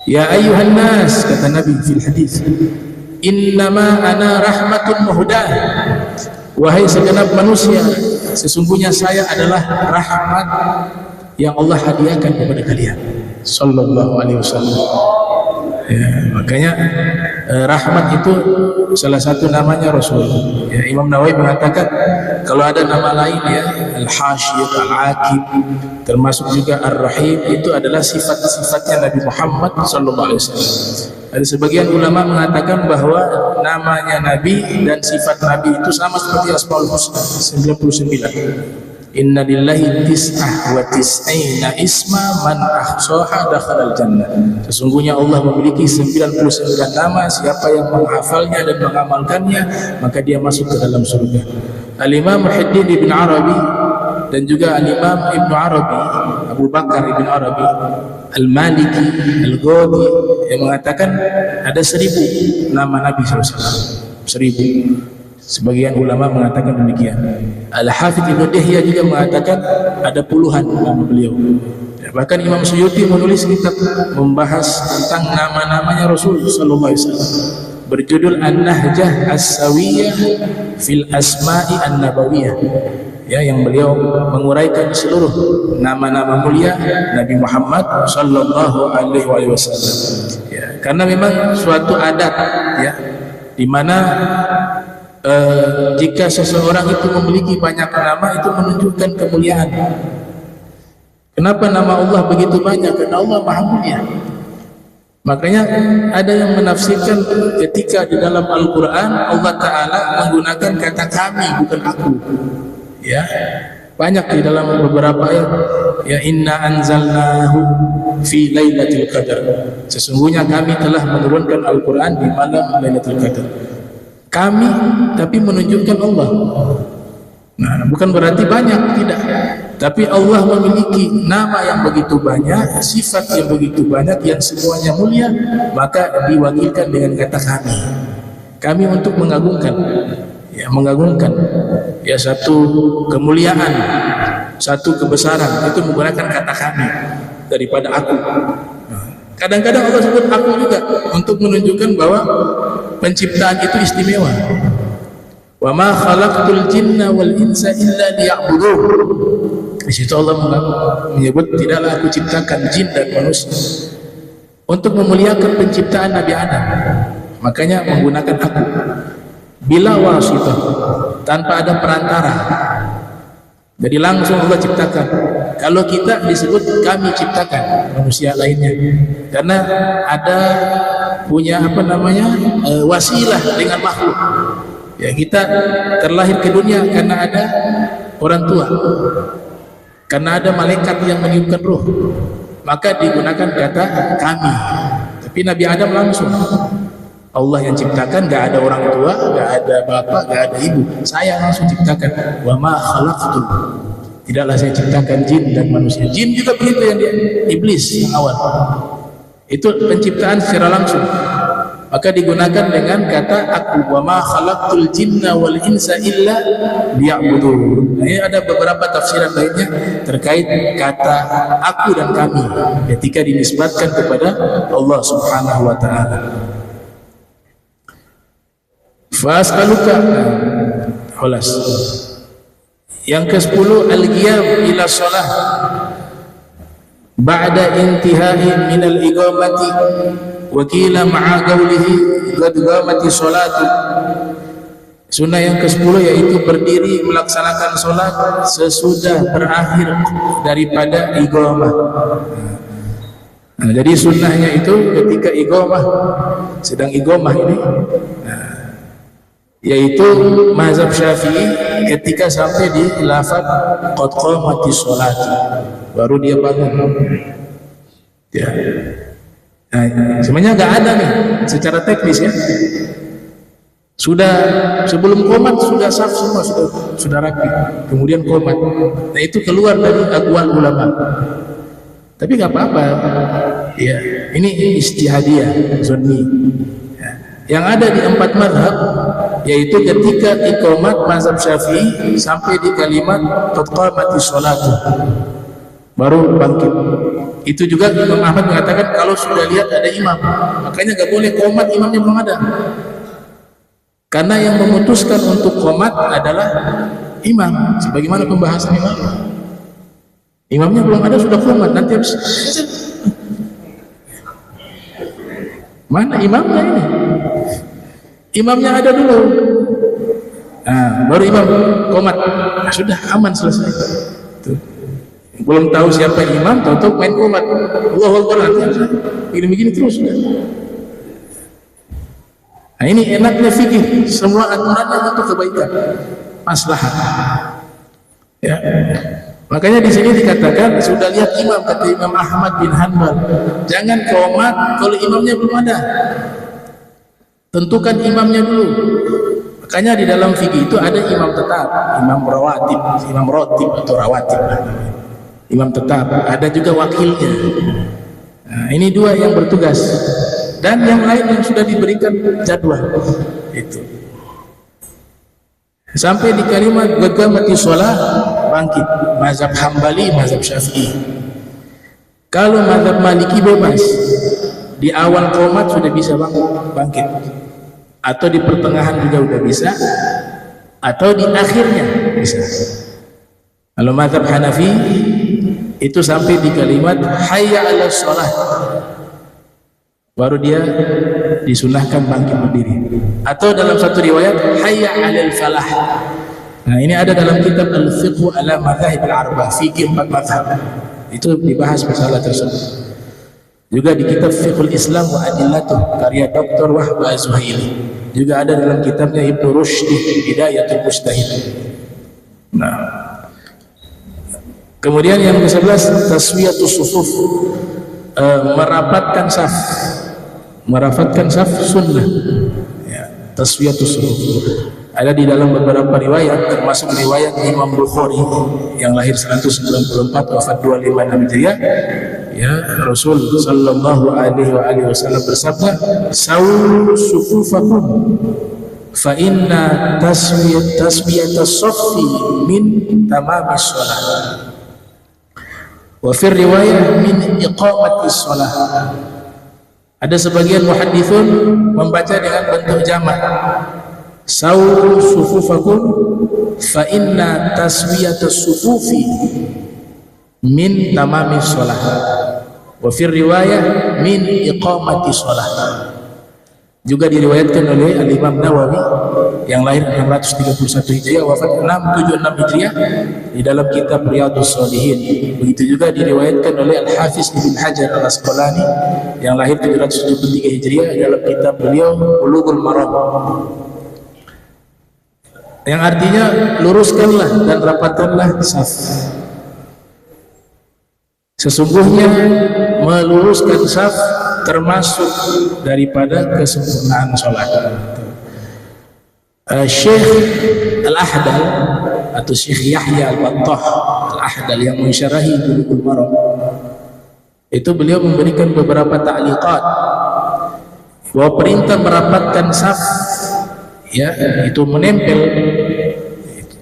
Ya ayyuhan nas, kata Nabi fil hadis, innama ana rahmatun muhdah, wahai segenap manusia, sesungguhnya saya adalah rahmat yang Allah hadiahkan kepada kalian, sallallahu alaihi wasallam. Ya, makanya rahmat itu salah satu namanya Rasul. Ya, Imam Nawawi mengatakan kalau ada nama lain, ya, Al-Hashir, Al-Aqib, termasuk juga Ar-Rahim, itu adalah sifat-sifatnya Nabi Muhammad sallallahu alaihi wasallam. Ada sebagian ulama mengatakan bahwa namanya Nabi dan sifat Nabi itu sama seperti Asmaul Husna, 99. Inna lillahi tis'ah wa tis'ina isma man ahsaha dakhalal jannah. Sesungguhnya Allah memiliki 99 nama, siapa yang menghafalnya dan mengamalkannya maka dia masuk ke dalam surga. Al-Imam Muhyiddin Ibn Arabi dan juga Al-Imam Ibn Arabi, Abu Bakar Ibn Arabi Al-Maliki Al-Ghadi, yang mengatakan ada 1000 nama Nabi SAW. 1000. Sebagian ulama mengatakan demikian. Al-Hafidz Ibnu Dihya juga mengatakan ada puluhan nama beliau. Bahkan Imam Suyuti menulis kitab membahas tentang nama-namanya Rasul sallallahu alaihi wasallam berjudul An-Nahjah As-Sawiyah fil Asma'i An-Nabawiyah, ya, yang beliau menguraikan seluruh nama-nama mulia Nabi Muhammad sallallahu alaihi wasallam. Ya, karena memang suatu adat, ya, di mana jika seseorang itu memiliki banyak nama itu menunjukkan kemuliaan. Kenapa nama Allah begitu banyak? Karena Allah Maha Mulia. Makanya ada yang menafsirkan ketika di dalam Al-Quran Allah Ta'ala menggunakan kata kami, bukan aku. Ya, banyak di dalam beberapa ayat. Ya, inna anzalnahu fi lailatul qadar. Sesungguhnya kami telah menurunkan Al-Quran di malam Lailatul Qadar. Kami, tapi menunjukkan Allah. Nah, bukan berarti banyak, tidak. Tapi Allah memiliki nama yang begitu banyak, sifat yang begitu banyak, yang semuanya mulia, maka diwakilkan dengan kata kami. Kami untuk mengagungkan, ya, mengagungkan, ya, satu kemuliaan, satu kebesaran, itu menggunakan kata kami daripada aku. Kadang-kadang Allah sebut aku juga untuk menunjukkan bahwa penciptaan itu istimewa. Wa ma khalaqtul jinna wal insa illa liya'budun. Di situ Allah menyebut tidaklah aku ciptakan jin dan manusia untuk memuliakan penciptaan Nabi Adam. Makanya menggunakan aku bila wasitah, tanpa ada perantara. Jadi langsung Allah ciptakan. Kalau kita disebut kami ciptakan manusia lainnya, karena ada punya wasilah dengan makhluk. Ya, kita terlahir ke dunia karena ada orang tua, karena ada malaikat yang meniupkan ruh, maka digunakan kata kami. Tapi Nabi Adam langsung Allah yang ciptakan, gak ada orang tua, gak ada bapak, gak ada ibu, saya langsung ciptakan. Wa ma khalaqtu, tidaklah saya ciptakan jin dan manusia. Jin juga begitu, yang dia iblis yang awal, itu penciptaan secara langsung. Maka digunakan dengan kata aku. Wa ma khalaqtul jinna wal insa illa liya'budun. Nah, ini ada beberapa tafsiran lainnya terkait kata aku dan kami ketika dinisbatkan kepada Allah Subhanahu wa taala. Fas'aluka khalas. Yang ke-10 al-qiyam ila shalah ba'da intihai minal iqamati wa qila ma'a qawlihi qad qamati sholatu. Sunnah yang ke-10 yaitu berdiri melaksanakan sholat sesudah berakhir daripada iqamah. Nah, jadi sunnahnya itu ketika iqamah, sedang iqamah ini, yaitu mazhab Syafi'i ketika sampai di lafaz qad qamati sholatu baru dia bangun. Ya. Nah, sebenarnya nggak ada nih secara teknis, ya. Sudah sebelum qomat sudah saf semua, sudah rapi, kemudian qomat. Nah, itu keluar dari aqwal ulama. Tapi nggak apa-apa, ya. Ini ijtihadiyah, sunni. Ya. Yang ada di 4 mazhab, yaitu ketika iqamat mazhab Syafi'i sampai di kalimat qad qamati sholatu baru bangkit. Itu juga Imam Ahmad mengatakan kalau sudah lihat ada imam, makanya gak boleh qomat imamnya belum ada, karena yang memutuskan untuk qomat adalah imam, sebagaimana pembahasan imamnya belum ada sudah qomat, nanti habis mana imamnya ini? Imamnya ada dulu, nah, baru imam qomat, nah, sudah aman, selesai. Tuh. Belum tahu siapa imam, tahu-tahu main qomat, Allahu Akbar, begini-begini terus. Nah, ini enaknya fikih, semua aturannya untuk kebaikan, maslahat. Ya. Makanya di sini dikatakan sudah lihat imam, kata Imam Ahmad bin Hanbal, jangan qomat kalau imamnya belum ada. Tentukan imamnya dulu. Makanya di dalam fikih itu ada imam tetap, imam rawatib, imam rotib atau rawatib. Imam tetap, ada juga wakilnya. Nah, ini 2 yang bertugas, dan yang lain yang sudah diberikan jadwal itu. Sampai di kalimat qad qamati shalah bangkit, mazhab Hambali, mazhab Syafi'i. Kalau mazhab Maliki bebas, di awal qomat sudah bisa bangkit, atau di pertengahan juga udah bisa, atau di akhirnya bisa. Kalau mazhab Hanafi itu sampai di kalimat hayya 'alas shalah baru dia disunahkan bangkit berdiri, atau dalam satu riwayat hayya 'alal falah. Nah, ini ada dalam kitab Al-Fiqh ala Madzhab al-Arba', fikih 4 mazhab. Itu dibahas masalah tersebut. Juga di kitab Fiqhul Islam wa Adillatuh karya Dr. Wahb Az-Zuhaili. Juga ada dalam kitabnya Ibnu Rushd Hidayatul Mujtahid. Nah, kemudian yang ke-11 taswiyatus sufuf, merapatkan saf. Merapatkan saf sunnah. Ya, taswiyatus sufuf. Ada di dalam beberapa riwayat, termasuk riwayat Imam Bukhari yang lahir 194 wafat 25 Hijriah. Ya, Rasul sallallahu alaihi wasallam bersabda, "Sawu sufufakum fa inna taswiyatas saffi min tamamis shalah." Wa fi riwayah min iqamatis shalah. Ada sebagian muhadditsun membaca dengan bentuk jamak. Sawu sufufakum fa inna taswiyatas sufufi min tamamis shalah. Wa fi riwayah min iqamati shalah. Juga diriwayatkan oleh Al-Imam Nawawi yang lahir 631 Hijriah wafat 676 Hijriah di dalam kitab Riyadhus Shalihin. Begitu juga diriwayatkan oleh Al-Hafiz Ibnu Hajar Al-Asqalani yang lahir 773 Hijriah dalam kitab beliau Bulughul Maram. Yang artinya luruskanlah dan rapatkanlah saf. Sesungguhnya meluruskan saf termasuk daripada kesempurnaan sholat. Syekh Al-Ahdal atau Syekh Yahya Al-Battah Al-Ahdal yang mensyarahi Bulughul Maram, itu beliau memberikan beberapa ta'liqat bahwa perintah merapatkan saf, ya, itu menempel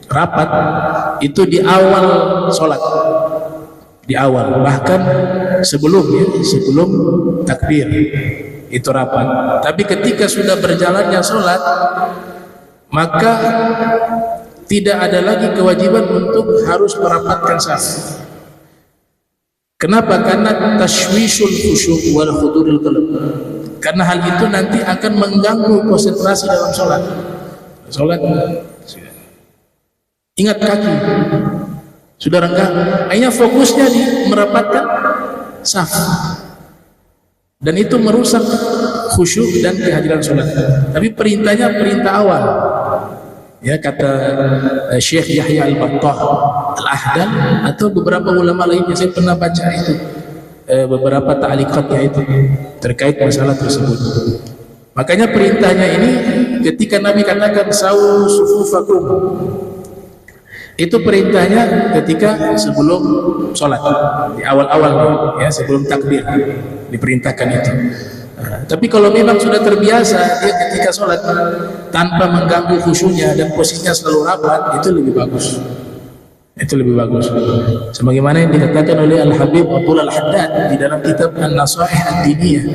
rapat itu di awal sholat, di awal, bahkan sebelum takbir itu rapat. Tapi ketika sudah berjalannya sholat, maka tidak ada lagi kewajiban untuk harus merapatkan saf. Kenapa? Karena tashwishul khusyuk wal huduril qalb. Karena hal itu nanti akan mengganggu konsentrasi dalam sholat. Ingat kaki sudah renggang, akhirnya fokusnya di merapatkan saf, dan itu merusak khusyuk dan kehadiran sholat. Tapi perintahnya perintah awal, ya, kata Syekh Yahya Al-Battah Al-Ahdal atau beberapa ulama lainnya. Saya pernah baca itu beberapa ta'liqatnya itu terkait masalah tersebut. Makanya perintahnya ini ketika Nabi katakan sawu sufufakum, itu perintahnya ketika sebelum sholat, di awal-awal, ya, sebelum takbir diperintahkan itu. Tapi kalau memang sudah terbiasa dia ketika sholat tanpa mengganggu khusyuknya dan posisinya selalu rapat, itu lebih bagus. Itu lebih bagus. Sebagaimana yang dikatakan oleh Al-Habib Abdul Al-Haddad di dalam kitab An-Nasaih Ad-Diniyah,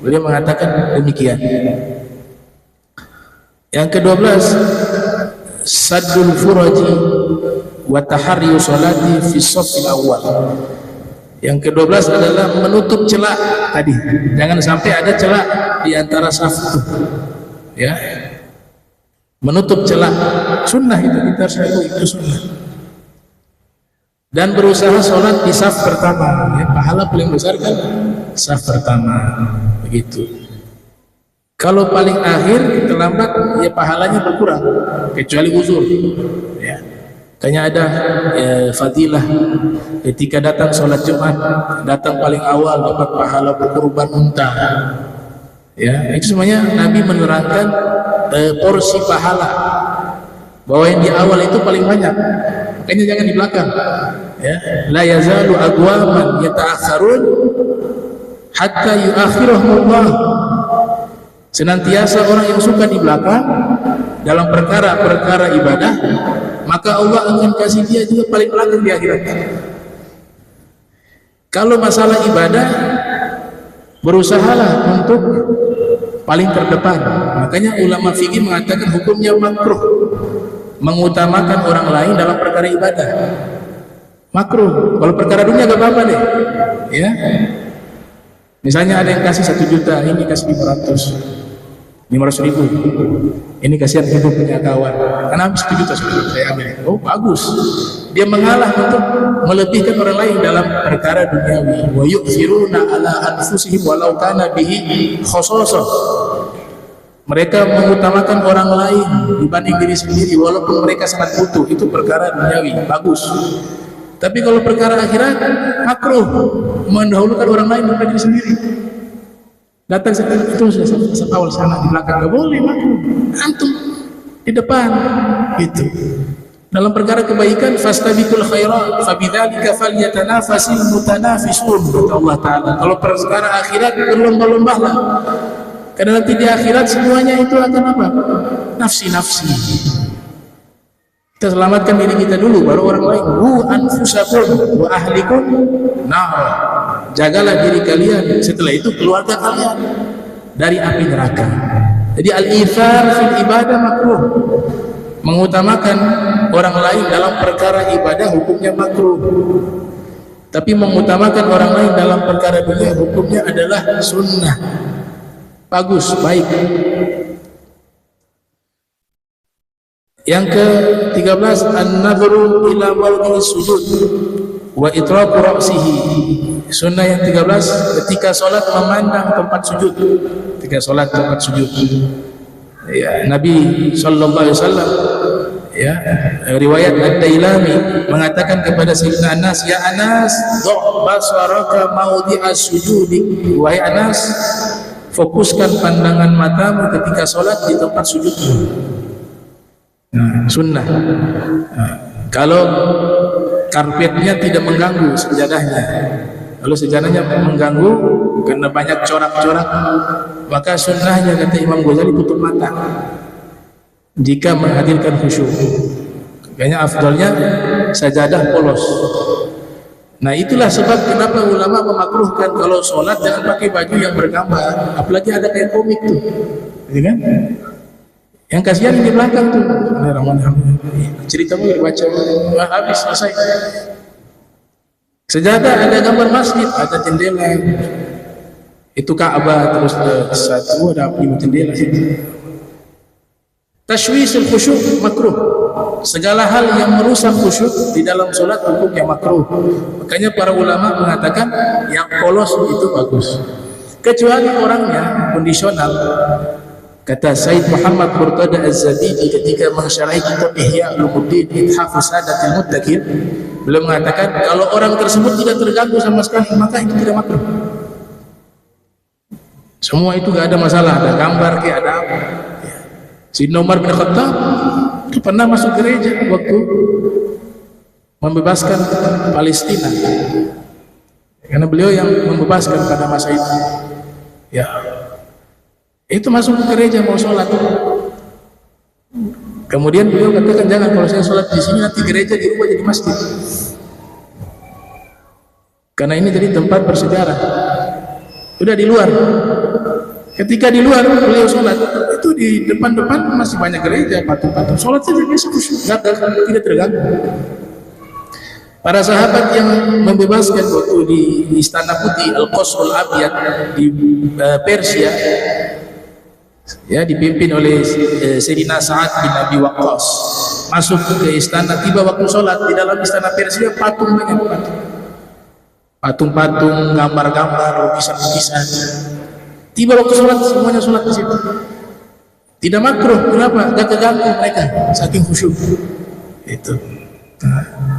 beliau mengatakan demikian. Yang ke-12, saddul furaji wa taharriyu salati fi shaffil awwal. Yang ke-12 adalah menutup celah tadi. Jangan sampai ada celah di antara saf itu. Ya. Menutup celah sunnah itu, kita harus tahu itu sunnah. Dan berusaha sholat di saf pertama, ya, pahala paling besar kan saf pertama, begitu. Kalau paling akhir terlambat, ya pahalanya berkurang, kecuali uzur, ya. Kayaknya ada fadilah ketika datang sholat Jumat, datang paling awal dapat pahala berkurban unta, ya. Itu semuanya Nabi menerangkan porsi pahala, bahwa yang di awal itu paling banyak, makanya jangan di belakang, ya. La yazalu aqwaman yata'akhirun hatta yuakhirahumullah. Senantiasa orang yang suka di belakang dalam perkara-perkara ibadah, maka Allah akan kasih dia juga paling belakang di akhirat. Kalau masalah ibadah, berusahalah untuk paling terdepan. Makanya ulama fikih mengatakan hukumnya makruh mengutamakan orang lain dalam perkara ibadah. Makruh. Kalau perkara dunia gak apa-apa deh, ya. Misalnya ada yang kasih 1 juta, ini kasih 500.000. Ini kasihan hidup punya kawan, karena habis 1 juta saya ambil. Oh bagus, dia mengalah untuk melebihkan orang lain dalam perkara duniawi. Wa yu'thiruna ala anfusihim walau kana bihi khasasah. Mereka mengutamakan orang lain dibanding diri sendiri walaupun mereka sangat butuh. Itu perkara duniawi, bagus. Tapi kalau perkara akhirat, makruh mendahulukan orang lain daripada diri sendiri. Datang itu sudah awal sana di belakang, gak boleh, makruh. Antum di depan, gitu. Dalam perkara kebaikan, fastabiqul khairat, fabidzalika falyatanafasil mutanafisun, kata Allah Taala. Kalau perkara akhirat, berlomba-lombalah. Karena nanti di akhirat semuanya itu akan apa? Nafsi-nafsi. Kita selamatkan diri kita dulu, baru orang lain. Anfusakum wa ahlikum nar. Jagalah diri kalian, setelah itu keluarga kalian dari api neraka. Jadi al-ithar fil ibadah makruh. Mengutamakan orang lain dalam perkara ibadah hukumnya makruh. Tapi mengutamakan orang lain dalam perkara dunia hukumnya adalah sunnah. Bagus, baik. Yang ke-13, an-nadhru ila mawdi'is sujud wa itraqu ra'sihi. Sunnah yang 13, ketika salat memandang tempat sujud. Ketika salat tempat sujud. Ya, Nabi sallallahu alaihi wasallam, ya, riwayat Ad-Dailami mengatakan kepada Sayyidina Anas, ya Anas, dhu' basaraka mawdi'as sujudi. Wahai Anas, fokuskan pandangan matamu ketika salat di tempat sujudmu. Sunnah. Kalau karpetnya tidak mengganggu sejadahnya, kalau sejadahnya mengganggu karena banyak corak-corak, maka sunnahnya, kata Imam Ghazali, tutup mata jika menghadirkan khusyuk. Kayaknya afdalnya sajadah polos. Nah itulah sebab kenapa ulama memakruhkan kalau sholat jangan pakai baju yang bergambar, apalagi ada kayak komik tuh, ya kan? Yang kasihan di belakang tuh, ceritamu dibaca, habis selesai. Sejadah ada gambar masjid, ada jendela, itu Ka'bah, terus satu ada 5 jendela situ. Tashwisul khusyuk makruh. Segala hal yang merusak khusyuk di dalam sholat hukumnya makruh. Makanya para ulama mengatakan yang polos itu bagus, kecuali orangnya kondisional. Kata Said Muhammad Murtada Az-Zabidi ketika mensyarahi kitab Ihya Ulumuddin Ithafus Sadatil Muttaqin, beliau mengatakan kalau orang tersebut tidak terganggu sama sekali, maka itu tidak makruh. Semua itu gak ada masalah, ada gambar kayak ada apa. Sayyidina Umar bin Khattab pernah masuk gereja waktu membebaskan Palestina, karena beliau yang membebaskan pada masa itu. Ya, itu masuk ke gereja mau sholat. Kemudian beliau katakan, jangan, kalau saya sholat di sini nanti gereja dirubah jadi masjid, karena ini jadi tempat bersejarah. Udah di luar. Ketika di luar beliau sholat, itu di depan-depan masih banyak gereja, patung-patung. Sholat saja biasa khusyuk, tidak terganggu. Para sahabat yang membebaskan waktu di Istana Putih Al-Qasrul Abyad di Persia, ya, dipimpin oleh Sayyidina Sa'ad bin Abi Waqqas, masuk ke istana, tiba waktu sholat di dalam istana Persia, patung banyak, patung-patung, gambar-gambar, lukisan-lukisan. Tiba waktu sholat, semuanya sholat di situ. Tidak makruh, kenapa? Gak keganggu mereka, saking khusyuk. Itu.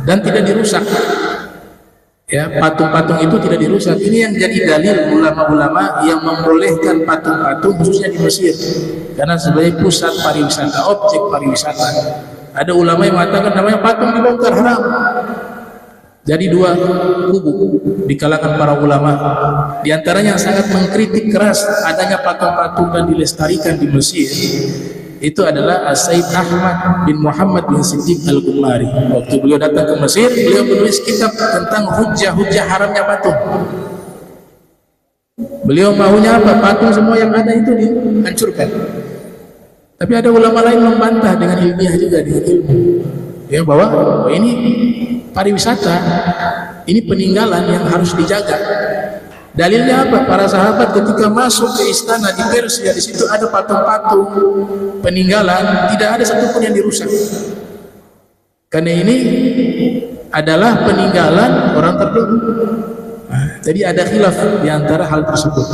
Dan tidak dirusak. Ya, patung-patung itu tidak dirusak. Ini yang jadi dalil ulama-ulama yang membolehkan patung-patung khususnya di Mesir, karena sebagai pusat pariwisata, objek pariwisata. Ada ulama yang mengatakan namanya patung dibongkar haram. Jadi dua kubu di kalangan para ulama, di antaranya yang sangat mengkritik keras adanya patung-patung dan dilestarikan di Mesir. itu adalah Said Ahmad bin Muhammad bin Siddiq Al-Ghumari. Waktu beliau datang ke Mesir, beliau menulis kitab tentang hujah-hujah haramnya patung. Beliau maunya apa? Patung semua yang ada itu dihancurkan. Tapi ada ulama lain membantah dengan ilmiah juga, dengan ilmu, ya, bahwa ini pariwisata, ini peninggalan yang harus dijaga. Dalilnya apa? Para sahabat ketika masuk ke istana di Persia, di situ ada patung-patung peninggalan, tidak ada satupun yang dirusak. Karena ini adalah peninggalan orang terdahulu. Nah, jadi ada khilaf di antara hal tersebut.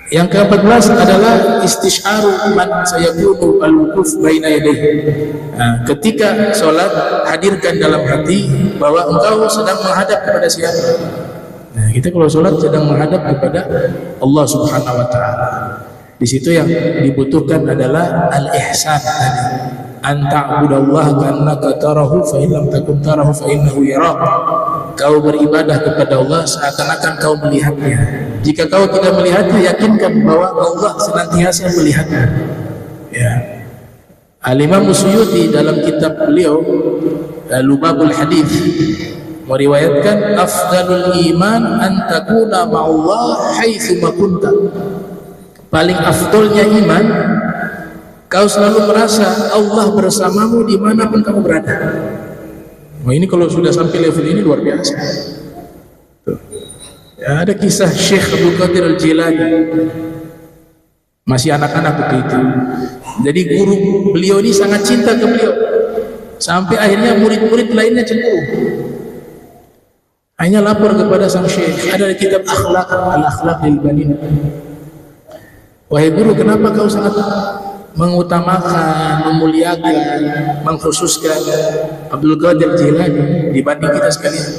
Yang ke-14 adalah istisharu man sayakunu al-wukuf baina yadayhi. Nah, ketika sholat, hadirkan dalam hati bahwa engkau sedang menghadap kepada siapa. Nah, kita kalau sholat sedang menghadap kepada Allah Subhanahu wa ta'ala. Di situ yang dibutuhkan adalah al-ihsan tadi. An ta'budallaha ka'annaka tarahu fa in lam takun tarahu fa innahu yarak. Kau beribadah kepada Allah seakan-akan kau melihatnya. Jika kau tidak melihatnya, yakinkan bahwa Allah senantiasa melihatnya. Ya. Al-Imam Suyuti dalam kitab beliau Lubabul Hadits meriwayatkan afdalul iman an takuna ma'allah haitsu ma kunta. Paling afdolnya iman, kau selalu merasa Allah bersamamu dimanapun kamu berada. Wah, ini kalau sudah sampai level ini luar biasa. Ya, ada kisah Syekh Abdul Qadir Al-Jilani, masih anak-anak begitu. Jadi guru beliau ini sangat cinta ke beliau, sampai akhirnya murid-murid lainnya cemburu. Hanya lapor kepada sang Syekh, ada kitab akhlak, al-akhlaq lil banin. Wahai guru, kenapa kau sangat mengutamakan, memuliakan, mengkhususkan Abdul Qadir Jilani dibanding kita sekalian?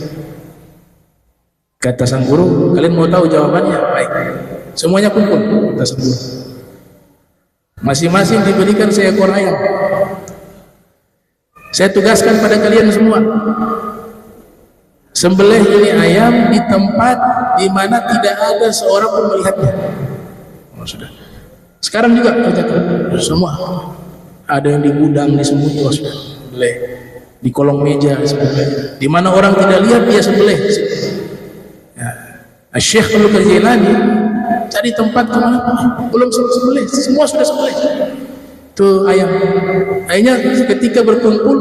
Kata sang guru, kalian mau tahu jawabannya? Baik, semuanya kumpul, kata sang guru. Masing-masing diberikan seekor ayam. Saya tugaskan pada kalian semua, sembelih ini ayam di tempat di mana tidak ada seorang pun melihatnya. Oh, sudah. Sekarang juga kerjakan semua. Ada yang di gudang, di semut, sudah sembelih. Di kolong meja sembelih. Di mana orang tidak lihat dia sembelih. Ya. Syekh Abdul Qadir Jilani cari tempat kemana? Belum sembelih, semua sudah sembelih. Tuh ayam. Akhirnya ketika berkumpul,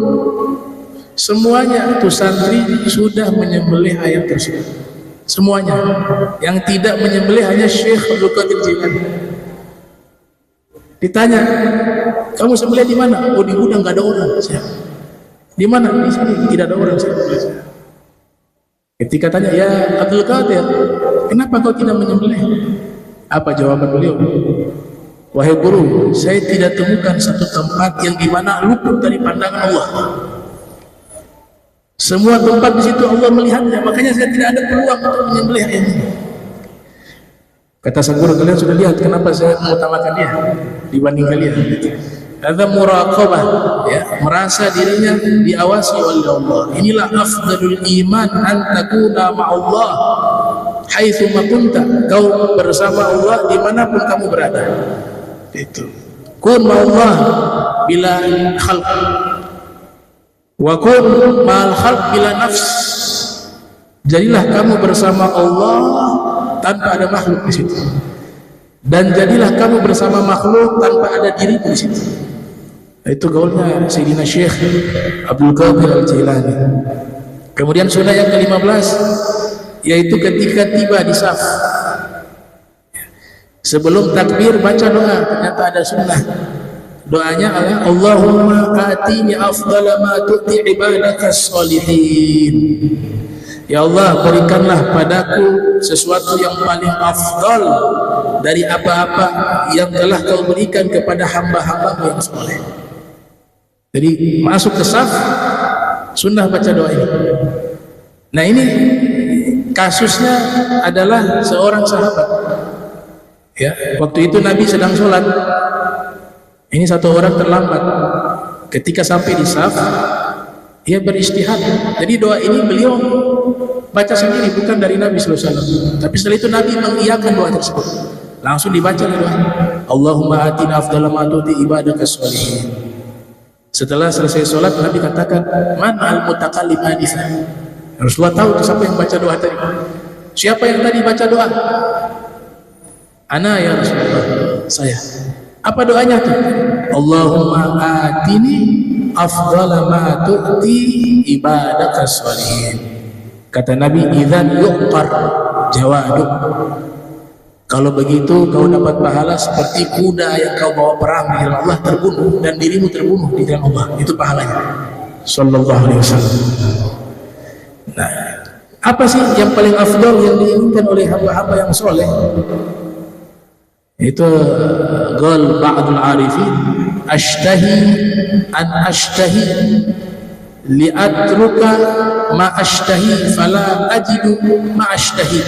semuanya itu santri sudah menyembelih ayam tersebut. Semuanya. Yang tidak menyembelih hanya Syekh Abdul Qadir Jilani. Ditanya, kamu sembelih di mana? Oh, di gudang, nggak ada orang. Di mana? Di sini tidak ada orang. Ketika tanya, ya Abdul Qadir, kenapa kau tidak menyembelih? Apa jawaban beliau? Wahai guru, saya tidak temukan satu tempat yang dimana luput dari pandangan Allah. Semua tempat di situ Allah melihatnya, makanya saya tidak ada peluang untuk menyembelih ayam ini. Kata sang guru, kalian sudah lihat kenapa saya mengutamakan dia dibanding kalian. Ada muraqabah, ya, merasa dirinya diawasi oleh Allah. Inilah afdalul iman an takuna ma'allah haitsu ma kunta. Kau bersama Allah dimanapun kamu berada. Itu. Kun ma'allah bila khalq wa kun ma'al khalq bila nafs. Jadilah kamu bersama Allah tanpa ada makhluk di situ, dan jadilah kamu bersama makhluk tanpa ada diri di situ. Itu gaulnya Sayyidina Syekh Abdul Qadir Al-Jilani. Kemudian sunnah yang ke-15 yaitu ketika tiba di saf, sebelum takbir baca doa. Ternyata ada sunnah. Doanya adalah Allahumma atini afdala ma tu'ti ibadakas sholihin. Ya Allah, berikanlah padaku sesuatu yang paling afdal dari apa-apa yang telah kau berikan kepada hamba-hambamu yang soleh. Jadi masuk ke saf, sunnah baca doa ini. Nah, ini kasusnya adalah seorang sahabat. Ya, waktu itu Nabi sedang sholat. Ini satu orang terlambat. Ketika sampai di saf, dia beristihad. Jadi doa ini beliau baca sendiri, bukan dari Nabi SAW. Tapi setelah itu Nabi mengiyakan doa tersebut. Langsung dibaca doa. Allahumma atina afdala ma tu'ti ibadaka sholihin. Setelah selesai sholat, Nabi katakan, man al-mutakallim anifah. Rasulullah tahu itu siapa yang baca doa tadi. Siapa yang tadi baca doa? Ana ya Rasulullah, saya. Apa doanya tuh? Allahumma atini afdala ma tu'ti ibadaka sholihin. Kata Nabi, idzan yuqar jawaduk. Kalau begitu kau dapat pahala seperti kuda yang kau bawa perang di jalan Allah terbunuh dan dirimu terbunuh di jalan Allah. Itu pahalanya. Sallallahu alaihi wasallam. Nah, apa sih yang paling afdal yang diinginkan oleh hamba-hamba yang soleh? Itu qal ba'dul arifin, ashtahi an ashtahi li'atruka ma ashtahi fala ajidu ma ashtahi.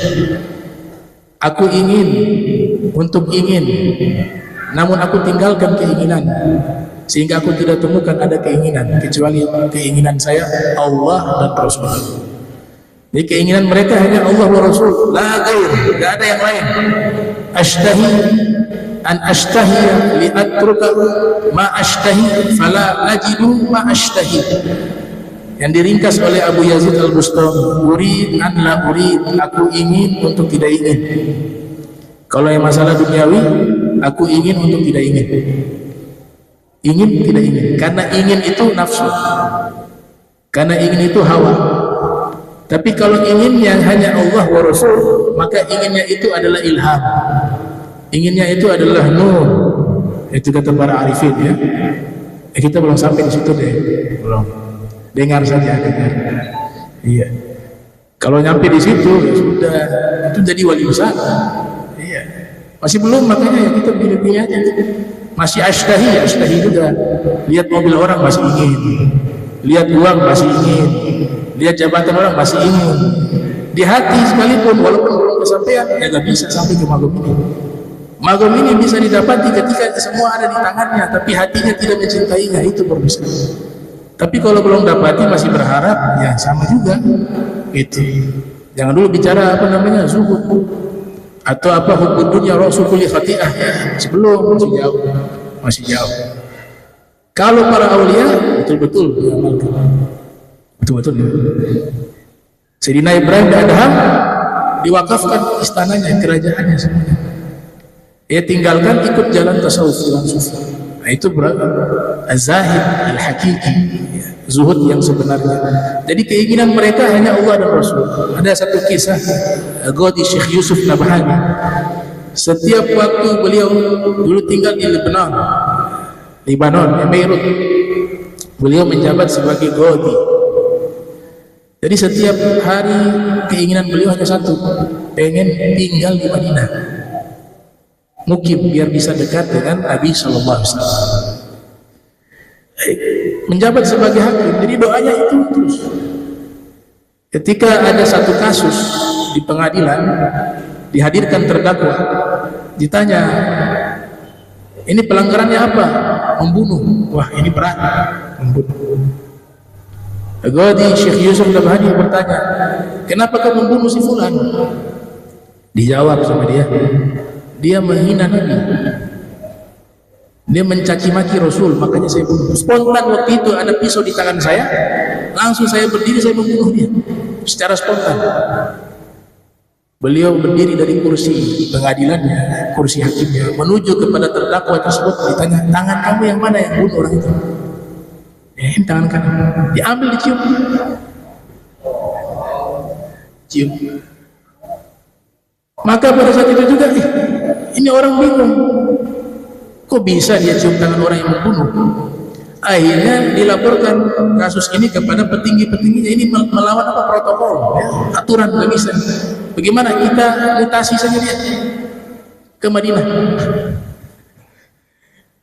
Aku ingin untuk ingin, namun aku tinggalkan keinginan, sehingga aku tidak temukan ada keinginan kecuali keinginan saya Allah dan Rasul. Jadi keinginan mereka hanya Allah wa Rasul, la ghair, tidak ada yang lain. Ashtahi an ashtahi li atruka ma ashtahi fala ajidu ma ashtahi. Yang diringkas oleh Abu Yazid Al-Bustami, urid an la urid, aku ingin untuk tidak ingin. Kalau yang masalah duniawi, aku ingin untuk tidak ingin. Ingin tidak ingin, karena ingin itu nafsu, karena ingin itu hawa. Tapi kalau ingin yang hanya Allah wa Rasul, maka inginnya itu adalah ilham, inginnya itu adalah nur. Itu kata para arifin ya. Kita belum sampai di situ deh, belum. Dengar saja, dengar. Iya. Kalau nyampe di situ ya sudah, itu jadi wali besar. Iya. Masih belum, makanya ya kita pilih-pilih aja. Masih ashtahi juga. Lihat mobil orang masih ingin, lihat uang masih ingin, lihat jabatan orang masih ingin. Di hati sekalipun, walaupun belum kesampaian, ya nggak bisa sampai ke magom ini. Magom ini bisa didapati ketika semua ada di tangannya, tapi hatinya tidak mencintainya, itu berbisa. Tapi kalau belum dapati masih berharap, ya sama juga. Itu. Jangan dulu bicara apa namanya zuhud atau apa hukum dunia rasul kulli khati'ah ya. Sebelum masih jauh. Kalau para aulia betul-betul diamalkan. Betul-betul. Sayyidina Ibrahim bin Adham diwakafkan istananya, kerajaannya semuanya. Dia tinggalkan ikut jalan tasawuf, jalan sufi. Nah, itu berapa? Az-zahid al-hakiki, zuhud yang sebenarnya. Jadi keinginan mereka hanya Allah dan Rasul. Ada satu kisah Ghadi Syekh Yusuf Nabhani. Setiap waktu beliau dulu tinggal di Libanon, Beirut. Beliau menjabat sebagai Ghadi. Jadi setiap hari keinginan beliau hanya satu, pengen tinggal di Madinah. Mukim biar bisa dekat dengan Nabi Sallallahu Alaihi Wasallam. Menjabat sebagai hakim, jadi doanya itu terus. Ketika ada satu kasus di pengadilan, dihadirkan terdakwa, ditanya, ini pelanggarannya apa? Membunuh. Wah, ini berat, membunuh. Ghadi Syekh Yusuf Nabhani bertanya, kenapa kau membunuh si fulan? Dijawab sama dia menghina Nabi, dia mencaci maki Rasul, makanya saya bunuh. Spontan waktu itu ada pisau di tangan saya, langsung saya berdiri, saya membunuh dia secara spontan. Beliau berdiri dari kursi pengadilannya, kursi hakimnya, menuju kepada terdakwa tersebut, ditanya, tangan kamu yang mana yang bunuh orang itu? Tangan kanan, diambil, dicium. Maka pada saat itu juga ini orang bingung, kok bisa dia cium tangan orang yang membunuh? Akhirnya dilaporkan kasus ini kepada petinggi-petingginya. Ini melawan apa? Protokol, ya, aturan, nggak bisa. Bagaimana kita mutasi saja dia ke Madinah?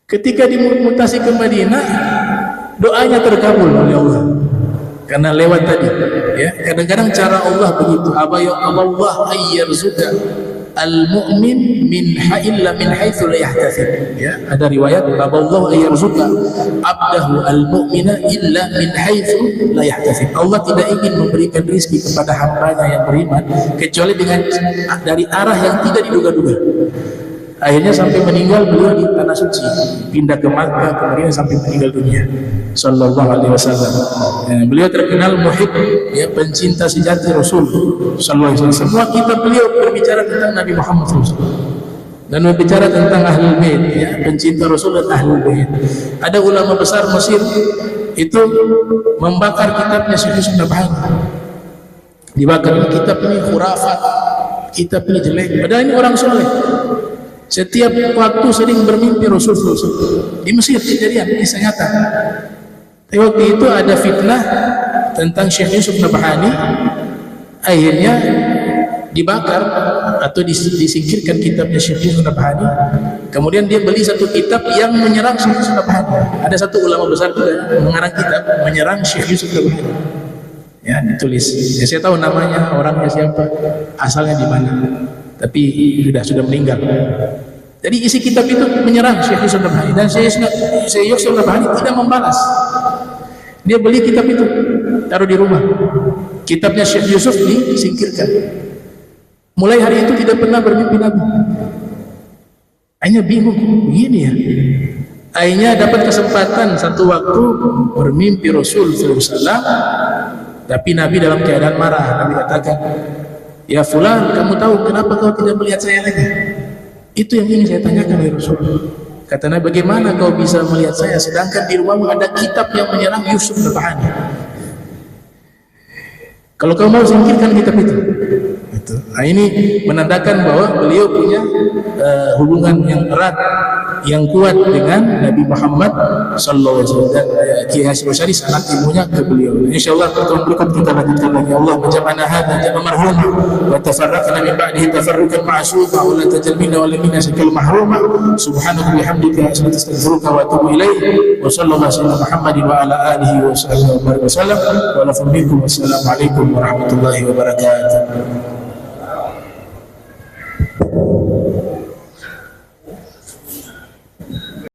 Ketika dimutasi ke Madinah, doanya terkabul oleh Allah. Karena lewat tadi, ya, kadang-kadang cara Allah begitu. Allah ayyarzuka al-mu'min min haitsu la yahtasib. Ya, ada riwayat Allah ayyarzuka abdahu al-mu'mina illa min haitsu la yahtasib. Allah tidak ingin memberikan rezeki kepada hambanya yang beriman kecuali dengan dari arah yang tidak diduga-duga. Akhirnya sampai meninggal beliau di tanah suci, pindah ke Makkah, kemudian sampai meninggal dunia. Sallallahu alaihi wasallam. Beliau terkenal muhib, ya, pencinta sejati Rasul sallallahu alaihi wasallam. Semua kitab beliau berbicara tentang Nabi Muhammad SAW dan berbicara tentang Ahlul Bait, ya, pencinta Rasul dan Ahlul Bait. Ada ulama besar Mesir itu membakar kitabnya Syekh Yusuf Nabhani. Dibakar, kitab ini khurafat, kitab ini jelek. Padahal ini orang soleh. Setiap waktu sering bermimpi Rasulullah di Mesir, kejadian kisah nyata. Tapi waktu itu ada fitnah tentang Syekh Yusuf Nabhani, akhirnya dibakar atau disingkirkan kitabnya Syekh Yusuf Nabhani. Kemudian dia beli satu kitab yang menyerang Syekh Yusuf Nabhani. Ada satu ulama besar juga mengarang kitab menyerang Syekh Yusuf Nabhani. Ya, ditulis. Ya, saya tahu namanya, orangnya siapa, asalnya di mana. Tapi sudah meninggal. Jadi isi kitab itu menyerang Syekh Yusuf Nabhani, dan Syekh Yusuf Nabhani tidak membalas. Dia beli kitab itu, taruh di rumah. Kitabnya Syekh Yusuf disingkirkan. Mulai hari itu tidak pernah bermimpi Nabi. Akhirnya bingung, begini ya. Akhirnya dapat kesempatan satu waktu bermimpi Rasul SAW, tapi Nabi dalam keadaan marah. Nabi katakan, "Ya fulan, kamu tahu kenapa kau tidak melihat saya lagi?" Itu yang ingin saya tanyakan ya Rasul. Kata Nabi, bagaimana kau bisa melihat saya sedangkan di rumahmu ada kitab yang menyerang Yusuf Nabhani? Kalau kau mau singkirkan kitab itu. Nah, ini menandakan bahwa beliau punya hubungan yang erat, yang kuat dengan Nabi Muhammad sallallahu alaihi wasallam. Dan Kiai Hasyim Asy'ari sangat ilmunya ke beliau. Insyaallah pertemuan berikut kita lanjutkan lagi. Allah menjama'ana hadza jam'a marhuma wa tafarraqna min ba'dihi tafarruqan ma'suma wa la tajal minna wa la minna sakal mahruma. Subhanaka bihamdika astaghfiruka wa atubu ilaik. Wa sallallahu alaihi Muhammadin wa ala alihi wa sahbihi wa sallam. Wa lakum minkum. Wassalamu alaikum warahmatullahi wabarakatuh.